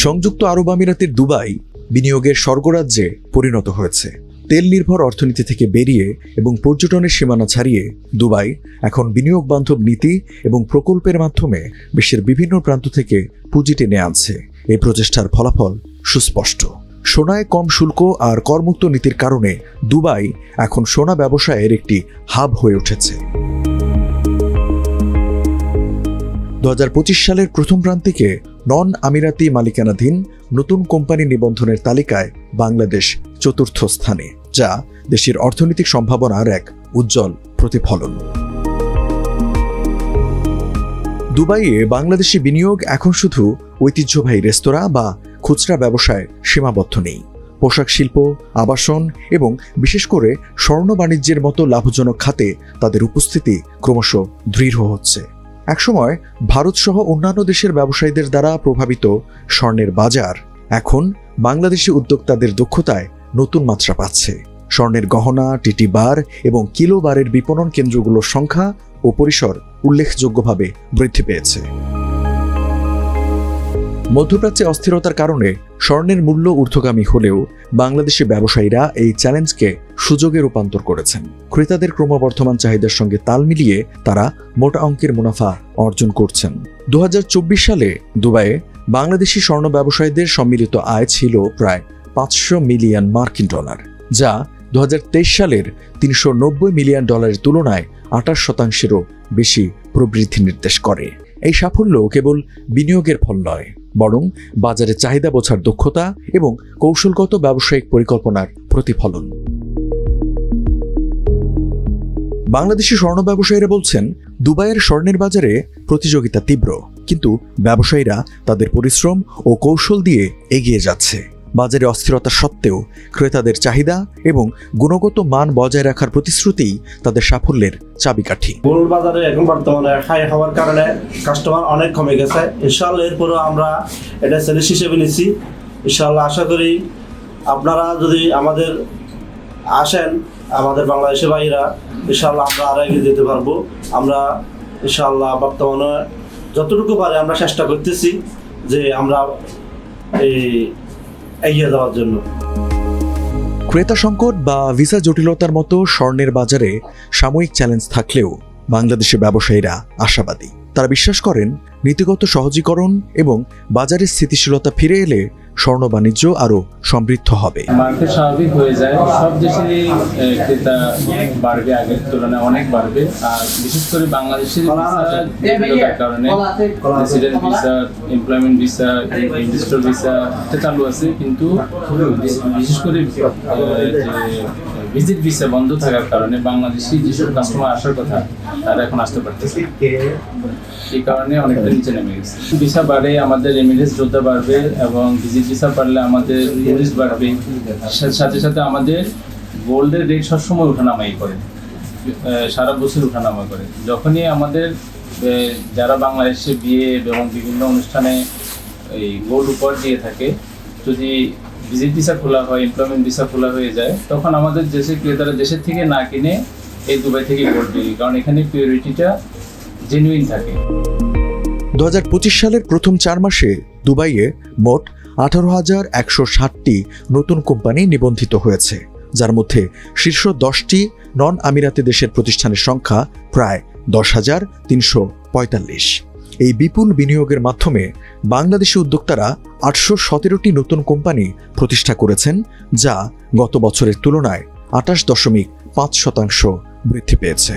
সংযুক্ত আরব আমিরাতের দুবাই বিনিয়োগের স্বর্গরাজ্যে পরিণত হয়েছে। তেল নির্ভর অর্থনীতি থেকে বেরিয়ে এবং পর্যটনের সীমানা ছাড়িয়ে দুবাই এখন বিনিয়োগ বান্ধব নীতি এবং প্রকল্পের মাধ্যমে বিশ্বের বিভিন্ন প্রান্ত থেকে পুঁজি টেনে আনছে। এই প্রচেষ্টার ফলাফল সুস্পষ্ট। সোনায় কম শুল্ক আর করমুক্ত নীতির কারণে দুবাই এখন সোনা ব্যবসায়ের একটি হাব হয়ে উঠেছে। 2025 সালের প্রথম প্রান্তিকে নন আমিরাতি মালিকানাধীন নতুন কোম্পানি নিবন্ধনের তালিকায় বাংলাদেশ চতুর্থ স্থানে, যা দেশের অর্থনৈতিক সম্ভাবনার এক উজ্জ্বল প্রতিফলন। দুবাইয়ে বাংলাদেশি বিনিয়োগ এখন শুধু ঐতিহ্যবাহী রেস্তোরাঁ বা খুচরা ব্যবসায় সীমাবদ্ধ নেই। পোশাক শিল্প, আবাসন এবং বিশেষ করে স্বর্ণ বাণিজ্যের মতো লাভজনক খাতে তাদের উপস্থিতি ক্রমশ দৃঢ় হচ্ছে। একসময় ভারতসহ অন্যান্য দেশের ব্যবসায়ীদের দ্বারা প্রভাবিত স্বর্ণের বাজার এখন বাংলাদেশি উদ্যোক্তাদের দক্ষতায় নতুন মাত্রা পাচ্ছে। স্বর্ণের গহনা, টিটি বার এবং কিলো বারের বিপণন কেন্দ্রগুলোর সংখ্যা ও পরিসর উল্লেখযোগ্যভাবে বৃদ্ধি পেয়েছে। মধ্যপ্রাচ্যে অস্থিরতার কারণে স্বর্ণের মূল্য ঊর্ধ্বগামী হলেও বাংলাদেশি ব্যবসায়ীরা এই চ্যালেঞ্জকে সুযোগে রূপান্তর করেছেন। ক্রেতাদের ক্রমবর্ধমান চাহিদার সঙ্গে তাল মিলিয়ে তারা মোটা অঙ্কের মুনাফা অর্জন করছেন। 2024 সালে দুবাইয়ে বাংলাদেশি স্বর্ণ ব্যবসায়ীদের সম্মিলিত আয় ছিল প্রায় $500 মিলিয়ন, যা 2023 সালের $390 মিলিয়ন তুলনায় 28%-এরও বেশি প্রবৃদ্ধি নির্দেশ করে। এই সাফল্য কেবল বিনিয়োগের ফল নয়, বরং বাজারে চাহিদা বোঝার দক্ষতা এবং কৌশলগত ব্যবসায়িক পরিকল্পনার প্রতিফলন। বাংলাদেশি স্বর্ণ ব্যবসায়ীরা বলছেন, দুবাইয়ের স্বর্ণের বাজারে প্রতিযোগিতা তীব্র, কিন্তু ব্যবসায়ীরা তাদের পরিশ্রম ও কৌশল দিয়ে এগিয়ে যাচ্ছে। বাজারে অস্থিরতা সত্ত্বেও ক্রেতাদের চাহিদা এবং গুণগত মান বজায় রাখার প্রতিশ্রুতিই তাদের সাফল্যের চাবিকাঠি। গোল্ড বাজারে এখন বর্তমানে হাই হওয়ার কারণে কাস্টমার অনেক কমে গেছে। ইনশাআল্লাহ এরপরেও আমরা এটা চ্যালেঞ্জ হিসেবে নিচ্ছি। ইনশাআল্লাহ আশা করি আপনারা যদি আমাদের আসেন, আমাদের বাংলাদেশি ভাইরা, ইনশাআল্লাহ আমরা আরো এগিয়ে যেতে পারবো। আমরা ইনশাআল্লাহ বর্তমানে যতটুকু পারে আমরা চেষ্টা করতেছি যে আমরা এগিয়ে যাওয়ার জন্য। ক্রেতা সংকট বা ভিসা জটিলতার মতো স্বর্ণের বাজারে সাময়িক চ্যালেঞ্জ থাকলেও বাংলাদেশি ব্যবসায়ীরা আশাবাদী। তারা বিশ্বাস করেন, নীতিগত সহজীকরণ এবং বাজারের স্থিতিশীলতা ফিরে এলে স্বর্ণ বাণিজ্য আরও সমৃদ্ধ হবে। মার্কেট স্বাভাবিক হয়ে যায়, সব দেশেরই ক্রেতা বাড়বে, আগের তুলনায় অনেক বাড়বে। আর বিশেষ করে বাংলাদেশের কারণে resident visa, employment visa, investor visa চালু আছে, কিন্তু বিশেষ করে ভিজিট ভিসা বন্ধ থাকার কারণে বাংলাদেশি যেসব কাস্টমার আসার কথা তারা এখন আসতে পারতেছে। এই কারণে অনেকটা নিচে নেমে গেছে। ভিসা বাড়ে, আমাদের রেমিটেন্স যোদ্ধা বাড়বে, এবং ভিজিট ভিসা বাড়লে আমাদের টুরিস্ট বাড়বে। সাথে সাথে আমাদের গোল্ডের রেট সবসময় ওঠানামাই করে, সারা বছর ওঠানামা করে। যখনই আমাদের যারা বাংলাদেশে বিয়ে এবং বিভিন্ন অনুষ্ঠানে এই গোল্ড উপহার দিয়ে থাকে, যদি ভিজিট ভিসা খোলা হয়, এমপ্লয়মেন্ট ভিসা খোলা হয়ে যায়, তখন আমাদের দেশের ক্রেতারা দেশের থেকে না কিনে এই দুবাই থেকে গোল্ড কিনে, কারণ এখানে পিউরিটিটা জেনুইন থাকে। 2025 সালের প্রথম 4 মাসে দুবাইয়ে মোট 18,160টি নতুন কোম্পানি নিবন্ধিত হয়েছে, যার মধ্যে শীর্ষ 10টি নন আমিরাতি দেশের প্রতিষ্ঠানের সংখ্যা প্রায় 10,345। এই বিপুল বিনিয়োগের মাধ্যমে বাংলাদেশি উদ্যোক্তারা 817টি নতুন কোম্পানি প্রতিষ্ঠা করেছেন, যা গত বছরের তুলনায় 28.5% বৃদ্ধি পেয়েছে।